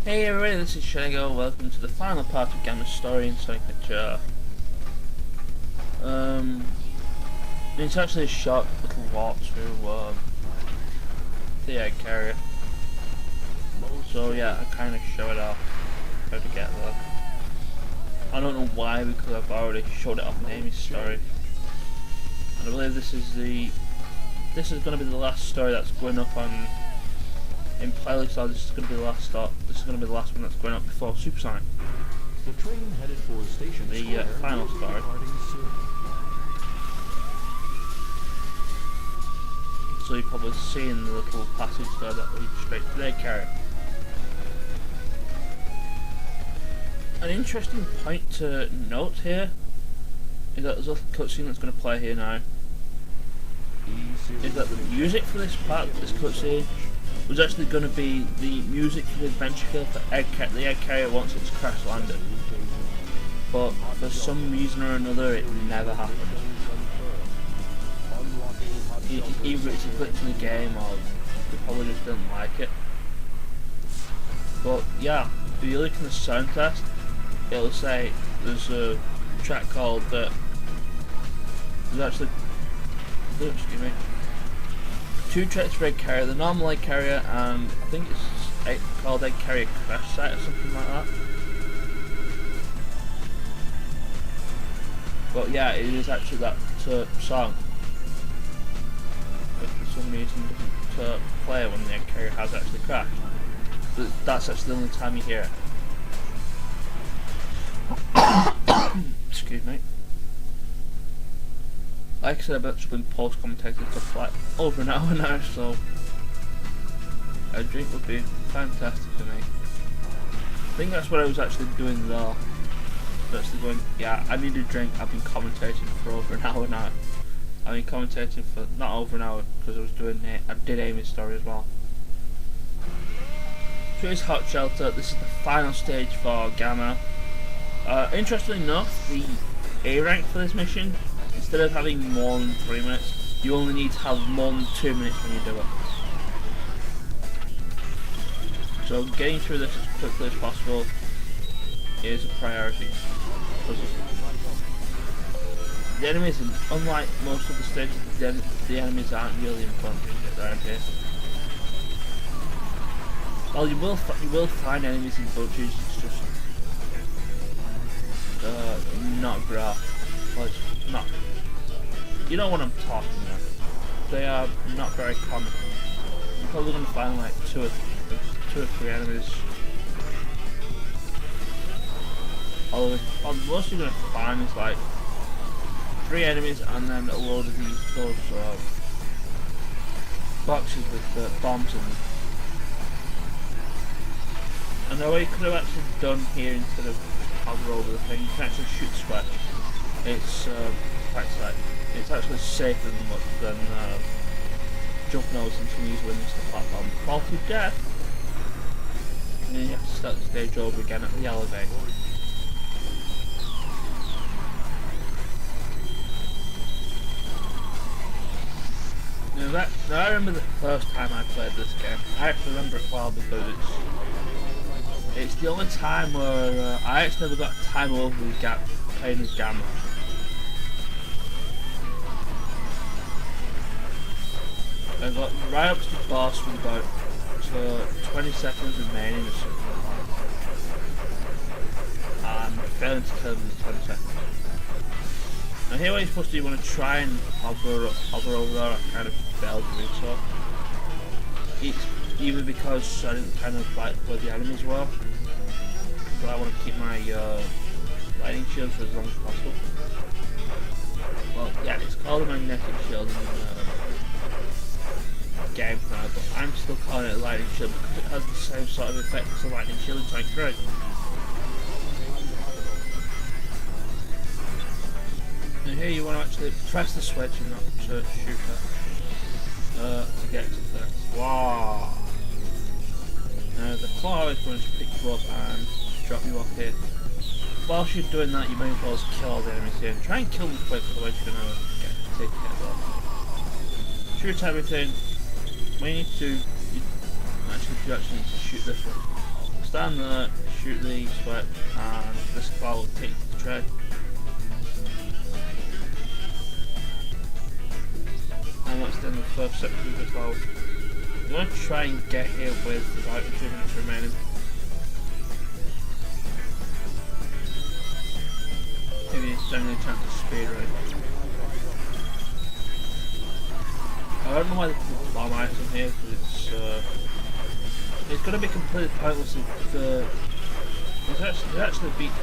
Hey everybody, this is Shago. Welcome to the final part of Gamma's story in Sonic Adventure. It's actually a short little walk through the egg carrier. So yeah, I kind of show it off how to get there. I don't know why, because I've already showed it off in Amy's story. And I believe this is going to be the last story that's going up on in playlist, or this is going to be the last stop. This is going to be the last one that's going up before Supersonic. The train headed for Station The final story. So you've probably seen the little passage there that leads straight to their carrier. An interesting point to note here is that there's a little cutscene that's going to play here now. Is that the music for this part, this cutscene, was actually going to be the music for the adventure field for the egg carrier once it's crash landed. But for some reason or another, it never happened. Either it's a glitch in the game, or they probably just didn't like it. But yeah, if you look in the sound test, it'll say there's a track called there's actually, excuse me, two tracks for egg carrier, the normal egg carrier, and I think it's called egg carrier crash site or something like that. But yeah, it is actually that song, but for some reason doesn't play when the egg carrier has actually crashed. But that's actually the only time you hear it. Excuse me. Like I said, I've actually been post-commentating stuff for like over an hour now, so a drink would be fantastic for me. I think that's what I was actually doing there. Actually going, yeah, I need a drink. I've been commentating for over an hour now. I've been commentating for not over an hour because I did Amy's story as well. So it's Hot Shelter. This is the final stage for Gamma. Interestingly enough, the A rank for this mission, instead of having more than 3 minutes, you only need to have more than 2 minutes when you do it. So getting through this as quickly as possible is a priority. The enemies, unlike most of the stages, the enemies aren't really important when you get down here. Well, you will find enemies in bunches. It's just not great. Well, it's not. You know what I'm talking about. They are not very common. You're probably going to find like two or three enemies. All most you're going to find is like 3 enemies and then a load of those boxes with bombs in them. And what you could have actually done here, instead of hover over the thing, you can actually shoot the square. It's quite safe. It's actually safer than jumping over something easily and missing the platform. Fall to death, and then you have to start the stage over again at the elevator. Now I remember the first time I played this game. I actually remember it well because it's the only time where I actually never got time over with playing as Gamma. I got right up to the boss with about 20 seconds remaining or something like that. And failing to kill him in 20 seconds. Now here what you're supposed to do, you want to try and hover over there. I kind of failed to do so. It's either because I didn't kind of like where the enemies were, but I want to keep my lightning shield for as long as possible. Well, yeah, it's called a magnetic shield in game now, but I'm still calling it a lightning shield because it has the same sort of effect as a lightning shield in Sonic 3. And here you want to actually press the switch and not shoot it to get to this. Wow! Now the claw is going to pick you up and drop you off here. Whilst you're doing that, you may as well kill all the enemies here and try and kill them quick, otherwise you're going to take it off. Shoot everything. When you need to, you actually need to shoot this one. stand there, shoot the switch, and this ball will take the train. And that's then the first section of the cloud. You want to try and get here with about 2 minutes remaining. Maybe it's only a chance to speed run. I don't know why they put the bomb item here, because it's going to be completely pointless if it actually beat the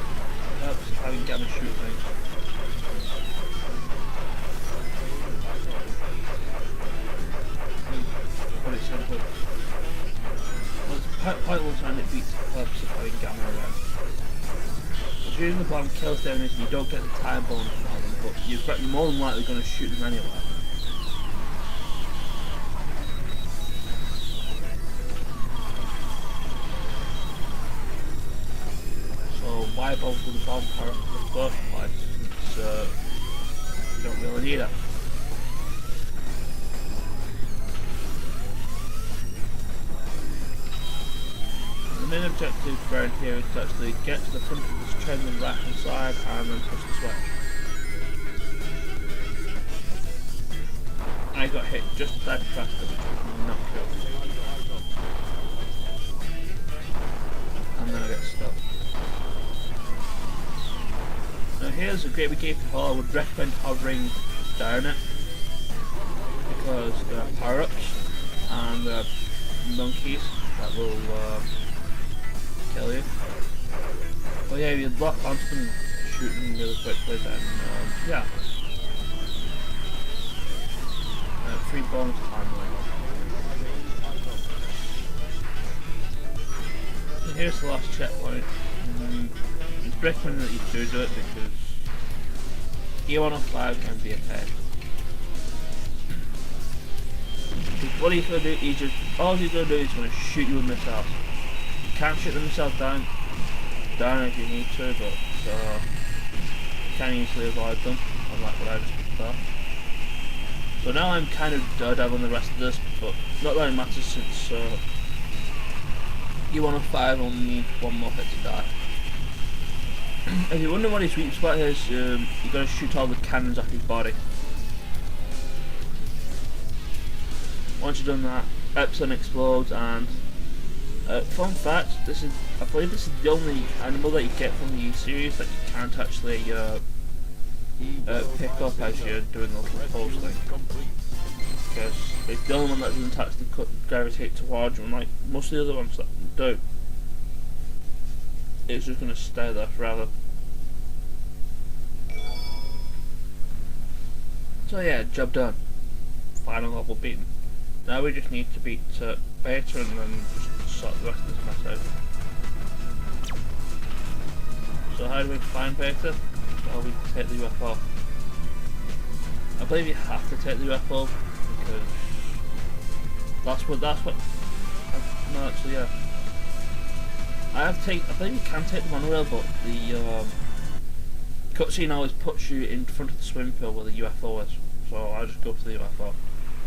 purpose of having gamma shoot things. Put it simply. Well, it's pointless and it beats the purpose of having gamma around. Shooting the bomb kills the enemies and you don't get the time bonus from them, but you're more than likely going to shoot them anyway. Why bother with the bomb power in the first place, since you don't really need it. The main objective around here is to actually get to the front of this train on the right hand side and then push the switch. I got hit just a tad faster, which was not cool. And then I get stuck. Now here's a great big gaping hole. I would recommend hovering down it because there are power-ups and there are monkeys that will kill you. But yeah, if you lock onto them, shoot them really quickly, then yeah. 3 bonus time and here's the last checkpoint. It's recommended that you do it because E-102 can be a pain. What he's going to do, all he's going to do is going to shoot you with missiles. You can't shoot the missiles down if you need to, but you can easily avoid them, unlike what I just did there. So now I'm kind of daredevil on the rest of this, but not that it matters since E-105 only needs 1 more hit to die. If you're wondering what his sweet spot is, you're going to shoot all the cannons off his body. Once you've done that, Epson explodes, and fun fact, I believe this is the only animal that you get from the E-series that you can't actually pick up as you're doing the little pulse thing. Because it's the only one that doesn't actually gravitate towards you, like most of the other ones that do. It's just going to stay there forever. So yeah, job done. Final level beaten. Now we just need to beat Beta and then just sort the rest of this mess out. So how do we find Beta? Well, we take the UFO. I believe you have to take the UFO because that's what. No, actually, yeah. I believe you can take the monorail, but the cutscene always puts you in front of the swimming pool where the UFO is. So I'll just go for the UFO.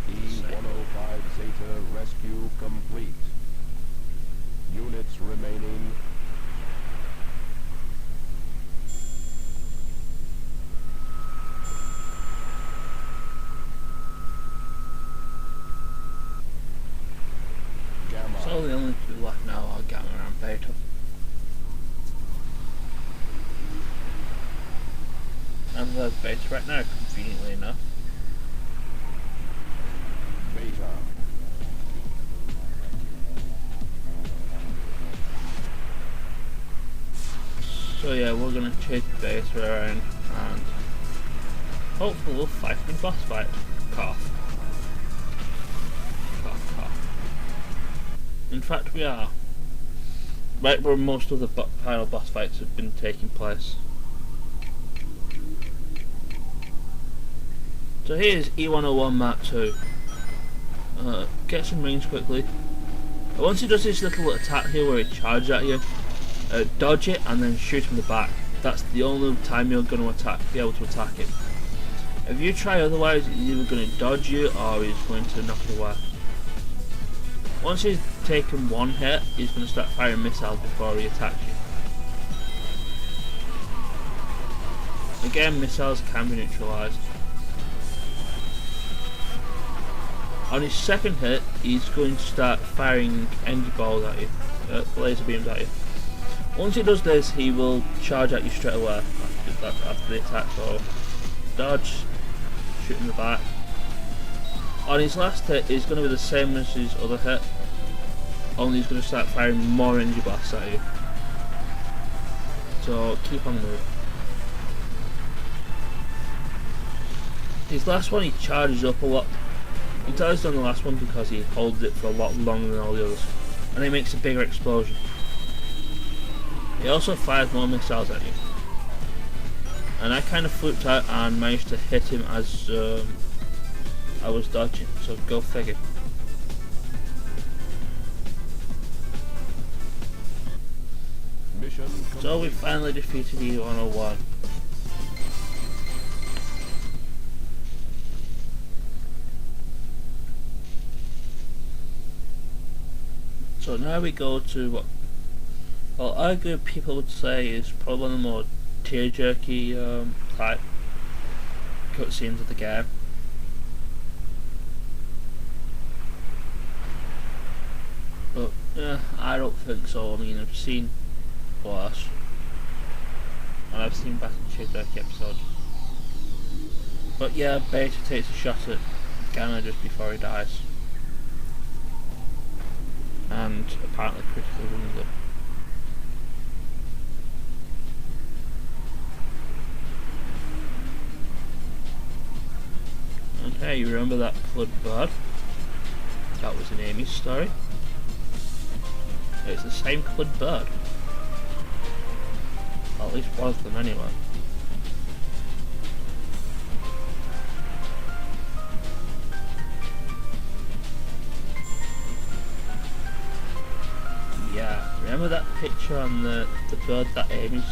E-105 Zeta rescue complete. Units remaining. Gamma. So the only two left now are Gamma and Beta. And there's Beta right now, conveniently enough. Beta. So yeah, we're gonna chase Beta around and hopefully we'll fight in a boss fight. Cough. Cough, cough. In fact, we are. Right where most of the final boss fights have been taking place. So here's E-101 Mark 2. Get some range quickly. Once he does this little attack here where he charges at you, dodge it and then shoot from the back. That's the only time you're going to be able to attack him. If you try otherwise, he's either going to dodge you or he's going to knock you away. Once he's taken one hit, he's going to start firing missiles before he attacks you. Again, missiles can be neutralised. On his second hit, he's going to start firing energy balls at you, laser beams at you. Once he does this, he will charge at you straight away after the attack. So, dodge, shoot in the back. On his last hit, he's going to be the same as his other hit, only he's going to start firing more energy blasts at you. So keep on the move. His last one, he charges up a lot. He does on the last one because he holds it for a lot longer than all the others, and he makes a bigger explosion. He also fires more missiles at you, and I kind of flipped out and managed to hit him as I was dodging, so go figure. Mission So we finally defeated E-101. So now we go to what, well, arguably people would say is probably one of the more tear-jerky type cutscenes of the game. But yeah, I don't think so. I mean, I've seen worse, and I've seen better tear-jerky episodes. But yeah, Beta takes a shot at Gamma just before he dies, and apparently critically wounds him. Okay, you remember that coloured bird? That was in Amy's story. It's the same coloured bird. At least one of them anyway. Yeah, remember that picture on the bird that Amy's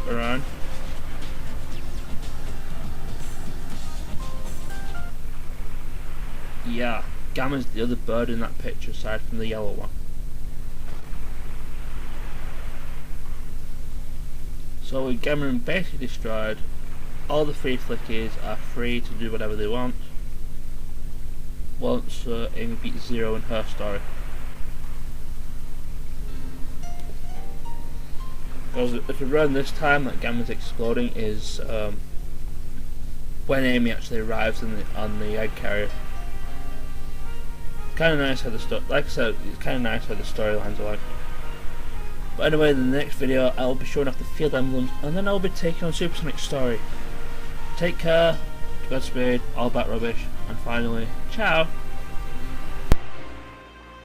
around? Yeah, Gamma's the other bird in that picture aside from the yellow one. So with Gamma and basically destroyed, all the free flickies are free to do whatever they want once Amy beats Zero in her story. Because if around this time that Gamma's exploding is when Amy actually arrives on the egg carrier. Kind of nice how like I said, it's kind of nice how the storylines are like. But anyway, in the next video I'll be showing off the field emblems, and then I'll be taking on Supersonic's story. Take care, Godspeed, all about rubbish, and finally, ciao!